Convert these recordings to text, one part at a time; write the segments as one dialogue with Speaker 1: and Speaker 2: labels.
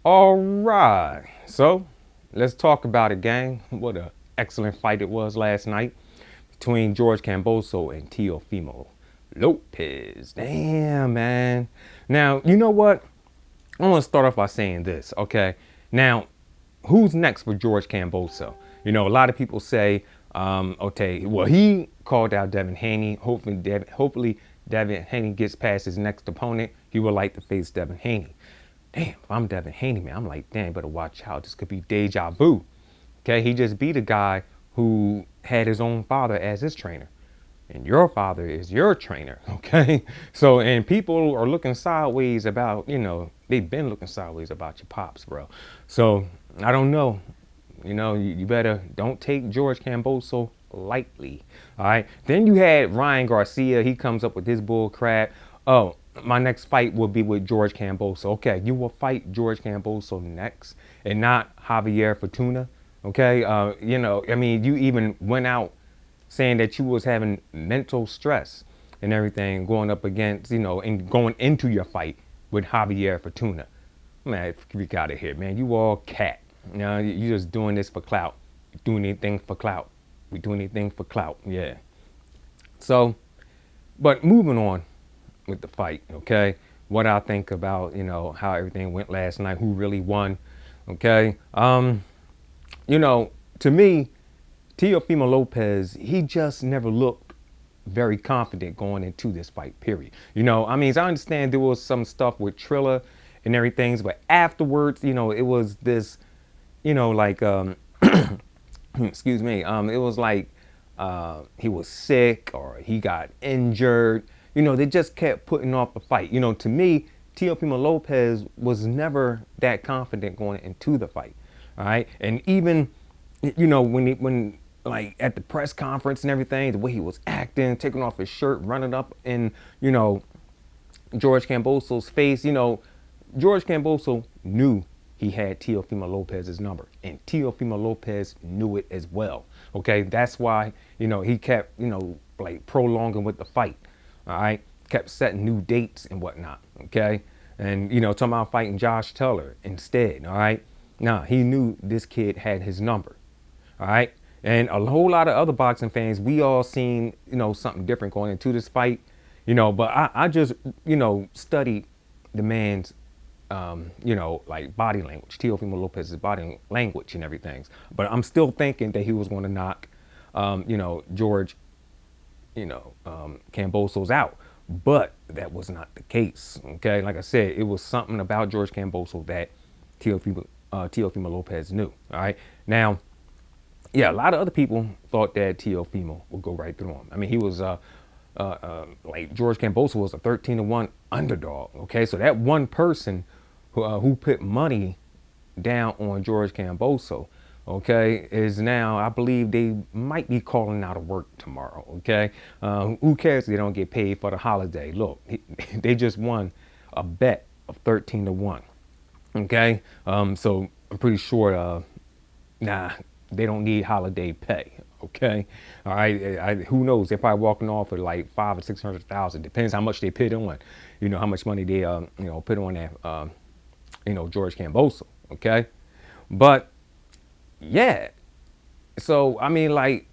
Speaker 1: All right, so let's talk about it, gang. What an excellent fight it was last night between George Kambosos and Teofimo Lopez. Damn, man. Now, you know what? I want to start off by saying this, okay? Now, who's next for George Kambosos? You know, a lot of people say, okay, well, he called out Devin Haney. Hopefully Devin Haney gets past his next opponent. He would like to face Devin Haney. Damn, if I'm Devin Haney, man, I'm like, damn, better watch out. This could be deja vu. Okay, he just beat a guy who had his own father as his trainer. And your father is your trainer, okay? So, and people are looking sideways about, they've been looking sideways about your pops, bro. So, I don't know. You better don't take George Kambosos lightly, all right? Then you had Ryan Garcia. He comes up with his bull crap. Oh, my next fight will be with George Kambosos. Okay, you will fight George Kambosos next and not Javier Fortuna, okay? You even went out saying that you was having mental stress and everything going up against, and going into your fight with Javier Fortuna. Man, freak out of here, man. You all cat. You just doing this for clout. Doing anything for clout. We doing anything for clout, yeah. So, but moving on with the fight, okay? What I think about, how everything went last night, who really won, okay? To me, Teofimo Lopez, he just never looked very confident going into this fight, period. I understand there was some stuff with Triller and everything, but afterwards, it was this, excuse me, it was like he was sick or he got injured. They just kept putting off the fight. To me, Teofimo Lopez was never that confident going into the fight, all right? And even, when like at the press conference and everything, the way he was acting, taking off his shirt, running up in, George Kambosos' face, George Kambosos knew he had Teofimo Lopez's number, and Teofimo Lopez knew it as well. Okay, that's why, he kept, like prolonging with the fight. All right, kept setting new dates and whatnot. Okay, and talking about fighting Josh Taylor instead. All right, nah, he knew this kid had his number. All right, and a whole lot of other boxing fans, we all seen, something different going into this fight. But I just, studied the man's, like body language, Teofimo Lopez's body language and everything. But I'm still thinking that he was going to knock, George, Kambosos out. But that was not the case. Okay, like I said, it was something about George Kambosos that Teofimo Lopez knew. All right, now, yeah, a lot of other people thought that Teofimo would go right through him. He was like George Kambosos was a 13-1 underdog. Okay, so that one person who put money down on George Kambosos, okay, is now, I believe they might be calling out of work tomorrow. Okay, who cares if they don't get paid for the holiday? Look, they just won a bet of 13-1. Okay, so I'm pretty sure, they don't need holiday pay. Okay, all right. Who knows? They're probably walking off with like 500,000 or 600,000. Depends how much they put on. How much money they put on that. George Kambosos. Okay, but yeah. So like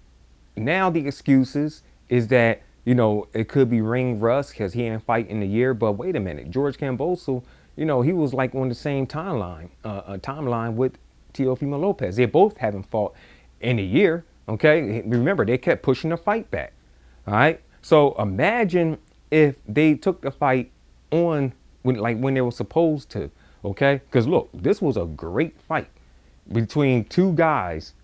Speaker 1: now the excuses is that it could be ring rust because he ain't fight in the year. But wait a minute, George Kambosos, he was like on the same timeline with Teofimo Lopez. They both haven't fought in a year. Okay, remember they kept pushing the fight back. All right, so imagine if they took the fight on when they were supposed to. Okay, because look, this was a great fight between two guys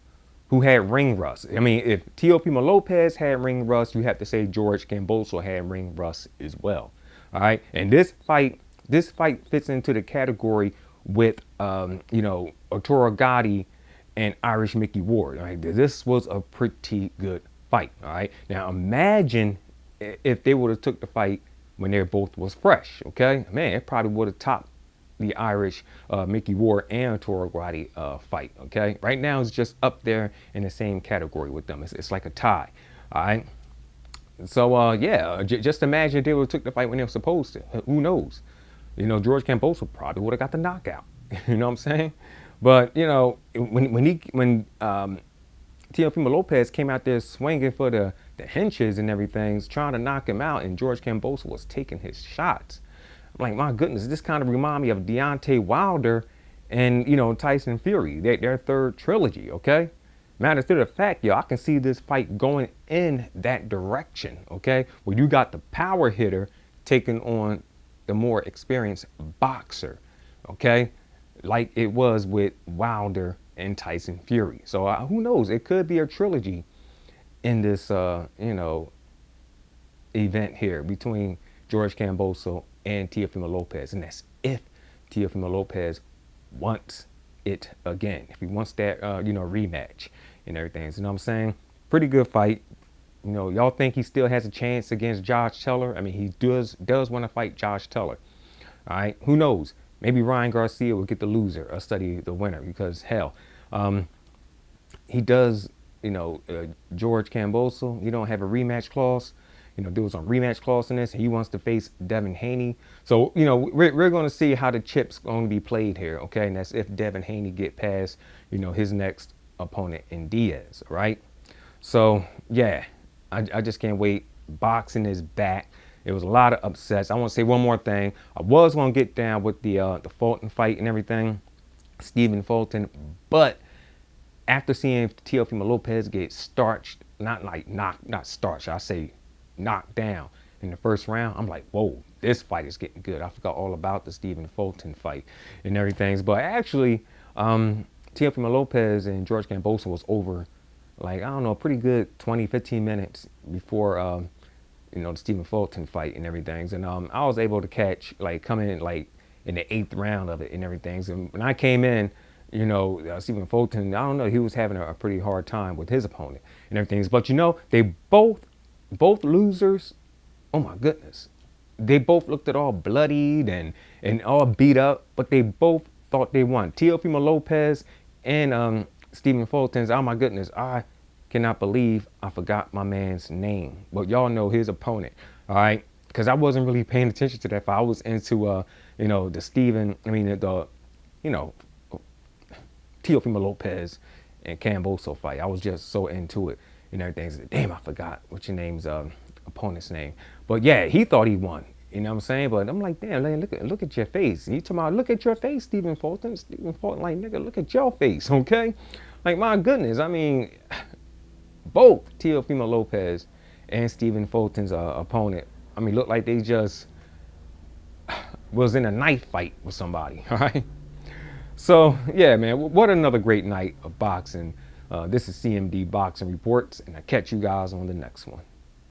Speaker 1: who had ring rust. If Teofimo Lopez had ring rust, you have to say George Kambosos had ring rust as well. All right, and this fight fits into the category with Arturo Gatti and Irish Mickey Ward. All right, this was a pretty good fight. All right, now imagine if they would have took the fight when they both was fresh. Okay, man, it probably would have topped the Irish Mickey Ward and Arturo Gatti fight. Okay, right now it's just up there in the same category with them. It's like a tie. All right. So yeah, just imagine if they would have took the fight when they were supposed to. Who knows? George Kambosos probably would have got the knockout. You know what I'm saying? But you know, when Teofimo Lopez came out there swinging for the hinges and everything, trying to knock him out, and George Kambosos was taking his shots. I'm like, my goodness, this kind of remind me of Deontay Wilder and, you know, Tyson Fury, their third trilogy, okay? Matters to the fact, yo, I can see this fight going in that direction, okay? Where you got the power hitter taking on the more experienced boxer, okay? Like it was with Wilder and Tyson Fury. So who knows? It could be a trilogy in this, you know, event here between George Kambosos and Teofimo Lopez. And that's if Teofimo Lopez wants it again. If he wants that, you know, rematch and everything. You know what I'm saying? Pretty good fight. You know, y'all think he still has a chance against Josh Taylor? I mean, he does want to fight Josh Taylor. All right. Who knows? Maybe Ryan Garcia will get the loser or study the winner because, hell, he does, you know, George Kambosos, he don't have a rematch clause. You know, there was a rematch clause in this. He wants to face Devin Haney. So, you know, we're going to see how the chips going to be played here, okay? And that's if Devin Haney get past, you know, his next opponent in Diaz, right? So, yeah, I just can't wait. Boxing is back. There was a lot of upsets. I want to say one more thing. I was going to get down with the Fulton fight and everything, Stephen Fulton, but after seeing Teofimo Lopez get starched, not starched, I say knocked down in the first round, I'm like, whoa, this fight is getting good. I forgot all about the Stephen Fulton fight and everything. But actually, Teofimo Lopez and George Kambosos was over, like, I don't know, a pretty good 20, 15 minutes before, you know, the Stephen Fulton fight and everything. And I was able to catch, like, come in, like, in the 8th round of it and everything. So when I came in, you know, Stephen Fulton, I don't know, he was having a pretty hard time with his opponent and everything. But, you know, they both losers, oh my goodness. They both looked at all bloodied and all beat up, but they both thought they won. Teofimo Lopez and Stephen Fulton's, oh my goodness, I cannot believe I forgot my man's name. But y'all know his opponent, all right? Because I wasn't really paying attention to that fight. I was into, you know, you know, Teofimo Lopez and Kambosos fight. I was just so into it and everything. So, damn, I forgot what your name's opponent's name. But yeah, he thought he won. You know what I'm saying? But I'm like, damn, man, look at your face. And you talking about, look at your face, Stephen Fulton. Stephen Fulton, like, nigga, look at your face, okay? Like, my goodness. I mean, both Teofimo Lopez and Stephen Fulton's opponent, I mean, looked like they just was in a knife fight with somebody, all right? So, yeah, man, what another great night of boxing. This is CMD Boxing Reports, and I'll catch you guys on the next one.